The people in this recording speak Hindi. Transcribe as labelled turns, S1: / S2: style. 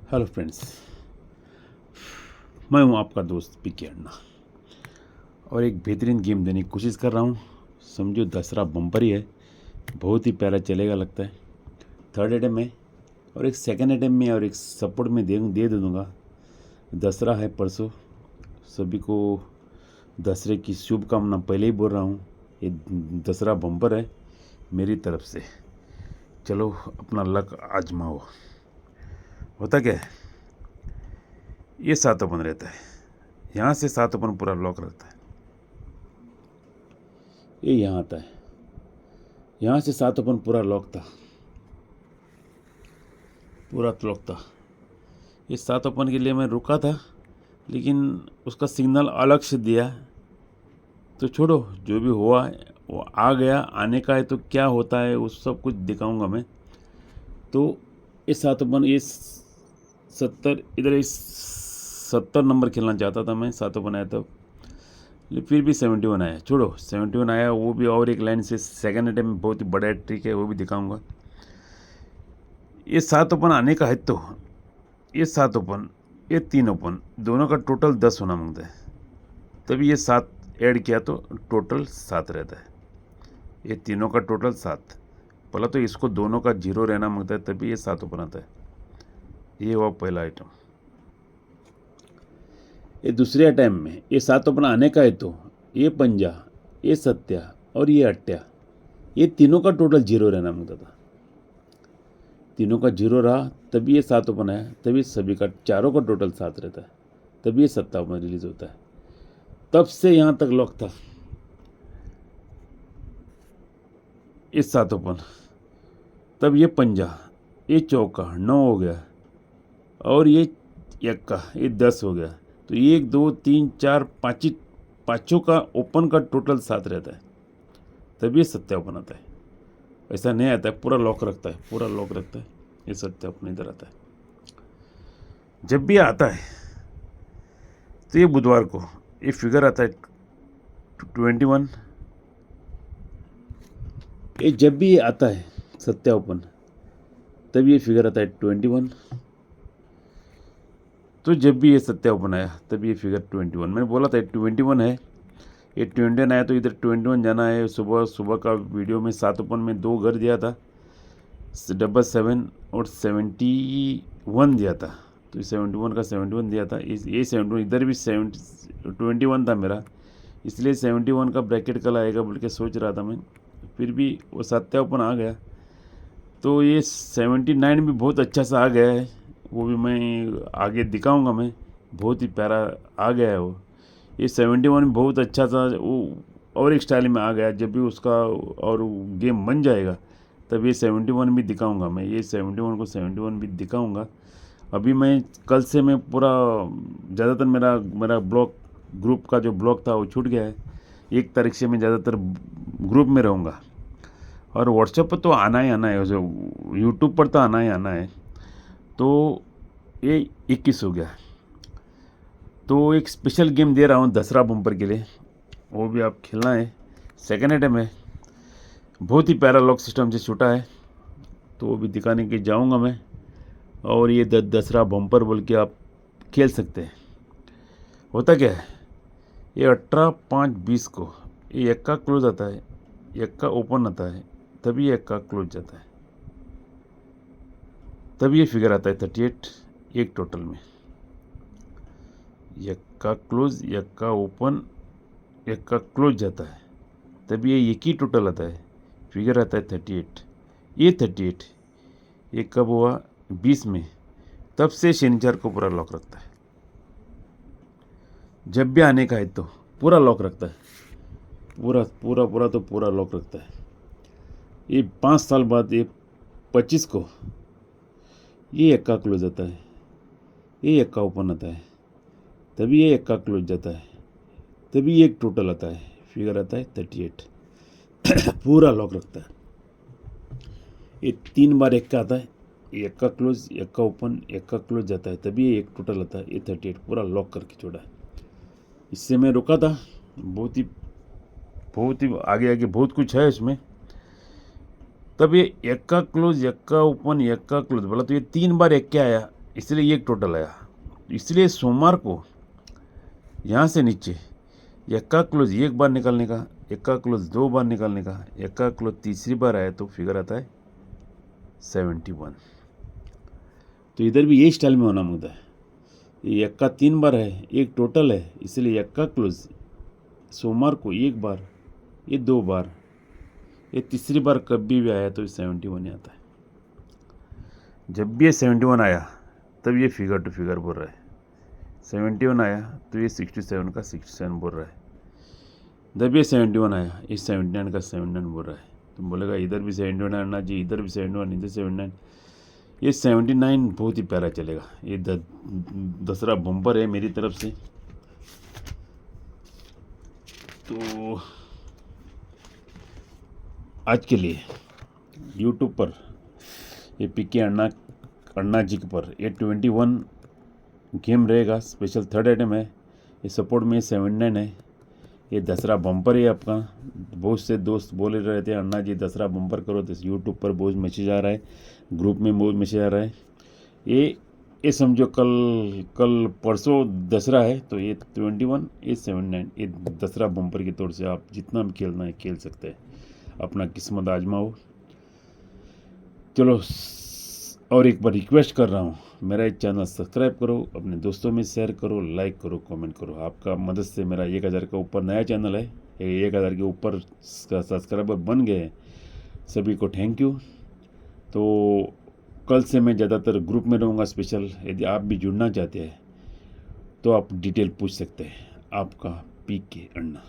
S1: हेलो फ्रेंड्स, मैं हूं आपका दोस्त पीके अन्ना और एक बेहतरीन गेम देने की कोशिश कर रहा हूं। समझो दसरा बम्पर ही है, बहुत ही प्यारा चलेगा लगता है। थर्ड अटेम्प्ट में और एक सेकंड अटेम्प्ट में और एक सपोर्ट में दे दूँगा। दसरा है परसों, सभी को दसरे की शुभकामना पहले ही बोल रहा हूँ। ये दसरा बम्पर है मेरी तरफ से। चलो अपना लक आजमाओ। होता क्या है, ये 7 ओपन रहता है, यहाँ से 7 ओपन पूरा लॉक रहता है। ये यहाँ आता है, यहाँ से 7 ओपन पूरा लॉक था, पूरा लॉक था। ये 7 ओपन के लिए मैं रुका था, लेकिन उसका सिग्नल अलग से दिया। तो छोड़ो, जो भी हुआ वो आ गया, आने का है तो क्या होता है उस सब कुछ दिखाऊंगा मैं। तो ये 7 ओपन, ये 70 इधर, इस 70 नंबर खेलना चाहता था मैं, 7 ओपन आया तब, लेकिन फिर भी 71 आया। छोड़ो, 71 आया, वो भी और एक लाइन से सेकंड अटेम्प्ट में बहुत ही बड़ा ट्रिक है, वो भी दिखाऊंगा। ये 7 ओपन आने का है तो ये 7 ओपन, ये 3 ओपन, दोनों का टोटल 10 होना मांगता है। तभी ये 7 ऐड किया तो टोटल 7 रहता है। ये तीनों का टोटल 7, पहला तो इसको दोनों का 0 रहना मांगता है, तभी ये 7 ओपन आता है। ये हुआ पहला आइटम। ये दूसरे अटैम्प में ये 7 ओपन आने का है तो ये पंजा, ये सत्या और ये अट्टा, ये तीनों का टोटल 0 रहना मांगता था। तीनों का 0 रहा तभी ये 7 ओपन आया, तभी सभी का चारों का टोटल 7 रहता है, तभी ये 7 ओपन रिलीज होता है। तब से यहाँ तक लॉक था। ये 7 ओपन, तब ये पंजा, ये चौका 9 हो गया और ये यक्का, ये 10 हो गया। तो 1 2 3 4 5, पाँचों का ओपन का टोटल 7 रहता है, तभी ये सत्यापन आता है। ऐसा नहीं आता है, पूरा लॉक रखता है, पूरा लॉक रखता है। ये सत्यापन इधर आता है। जब भी आता है तो ये बुधवार को ये फिगर आता है 21। ये जब भी आता है सत्यापन, तब ये फिगर आता है 21। तो जब भी ये सत्यापन आया तब ये फिगर 21, मैंने बोला था 21 है। ये 21 आया तो इधर 21 जाना है। सुबह सुबह का वीडियो में 7 ओपन में 2 घर दिया था, 77 और 71 दिया था। तो 71 का 71 दिया था, ये 71, इधर भी 21 था मेरा, इसलिए 71 का ब्रैकेट कल आएगा बोल के सोच रहा था मैं। फिर भी वो सत्यापन आ गया, तो ये 79 भी बहुत अच्छा सा आ गया है, वो भी मैं आगे दिखाऊंगा मैं। बहुत ही प्यारा आ गया है वो। ये 71 भी बहुत अच्छा सा वो और एक स्टाइल में आ गया। जब भी उसका और गेम बन जाएगा तब ये 71 भी दिखाऊंगा मैं। ये 71 को 71 भी दिखाऊंगा। अभी मैं कल से मैं पूरा ज़्यादातर मेरा मेरा ब्लॉग ग्रुप का जो ब्लॉग था वो छूट गया है। 1 तारीख से मैं ज़्यादातर ग्रुप में रहूँगा और व्हाट्सएप पर तो आना ही आना है, जो यूट्यूब पर तो आना ही आना है। तो ये 21 हो गया। तो एक स्पेशल गेम दे रहा हूँ दसरा बम्पर के लिए, वो भी आप खेलना है। सेकेंड अटेम्प्ट है, बहुत ही प्यारा लॉक सिस्टम से छूटा है, तो वो भी दिखाने के जाऊँगा मैं। और ये दसरा बम्पर बोल के आप खेल सकते हैं। होता क्या है, ये 18/5/20 को ये यक्का क्लोज आता है, यक्का ओपन आता है, तभी यक्का क्लोज जाता है, तभी ये फिगर आता है 38 एक टोटल में। यक्का क्लोज, यक्का ओपन, यक्का क्लोज जाता है, तभी ये एक ही टोटल आता है, फिगर आता है 38। ये 38 ये कब हुआ, 20 में, तब से शनिचर को पूरा लॉक रखता है। जब भी आने का है तो पूरा लॉक रखता है, पूरा पूरा पूरा तो पूरा लॉक रखता है। ये 5 साल बाद ये 25 को ये यक्का क्लोज आता है, ये यक्का ओपन आता है, तभी ये यक्का क्लोज जाता है, तभी एक टोटल आता है, फिगर आता है 38। पूरा लॉक रखता है। ये 3 बार यक्का आता है, यक्का क्लोज, यक्का ओपन, यक्का क्लोज जाता है, तभी ये एक टोटल आता है, ये 38 पूरा लॉक करके छोड़ा है। इससे मैं रुका था। बहुत ही आगे आगे बहुत कुछ है इसमें। तब ये यक्का क्लोज, यक्का ओपन, यक्का क्लोज बोला तो ये 3 बार यक्का आया, इसलिए एक टोटल आया। इसलिए सोमवार को यहाँ से नीचे यक्का क्लोज एक बार निकालने का, यक्का क्लोज 2 बार निकालने का, यक्का क्लोज तीसरी बार आया तो फिगर आता है 71। तो इधर भी ये स्टाइल में होना मुद्दा है। ये यक्का 3 बार है, एक टोटल है, इसलिए यक्का क्लोज सोमवार को एक बार, ये 2 बार, ये तीसरी बार कभी भी आया तो 71 ही आता है। जब भी ये 71 आया तब ये फिगर टू फिगर बोल रहा है। 71 आया तो ये 67 का 67 बोल रहा है। जब ये 71 आया ये 79 का 79 बोल रहा है। तुम बोलेगा इधर भी 71 आना चाहिए, इधर भी 71, इधर 79। ये 79 बहुत ही प्यारा चलेगा। ये दसरा बम्पर है मेरी तरफ से। तो आज के लिए यूट्यूब पर ये पीके अन्ना जी पर ये 21 गेम रहेगा। स्पेशल थर्ड आइटम है। ये सपोर्ट में 79 है। ये दसरा बम्पर है आपका। बहुत से दोस्त बोल रहे थे अन्ना जी दसरा बम्पर करो, तो यूट्यूब पर बहुत मैसेज आ रहा है, ग्रुप में बहुत मैसेज आ रहा है। ये समझो कल परसों दसरा है, तो ये 21 ये 79 ये दसरा बम्पर के तौर से आप जितना भी खेलना है खेल सकते हैं। अपना किस्मत आजमाओ। चलो, और एक बार रिक्वेस्ट कर रहा हूँ, मेरा ये चैनल सब्सक्राइब करो, अपने दोस्तों में शेयर करो, लाइक करो, कमेंट करो। आपका मदद से मेरा 1000 का ऊपर नया चैनल है, 1000 के ऊपर सब्सक्राइबर बन गए। सभी को थैंक यू। तो कल से मैं ज़्यादातर ग्रुप में रहूँगा स्पेशल। यदि आप भी जुड़ना चाहते हैं तो आप डिटेल पूछ सकते हैं। आपका पीके अन्ना।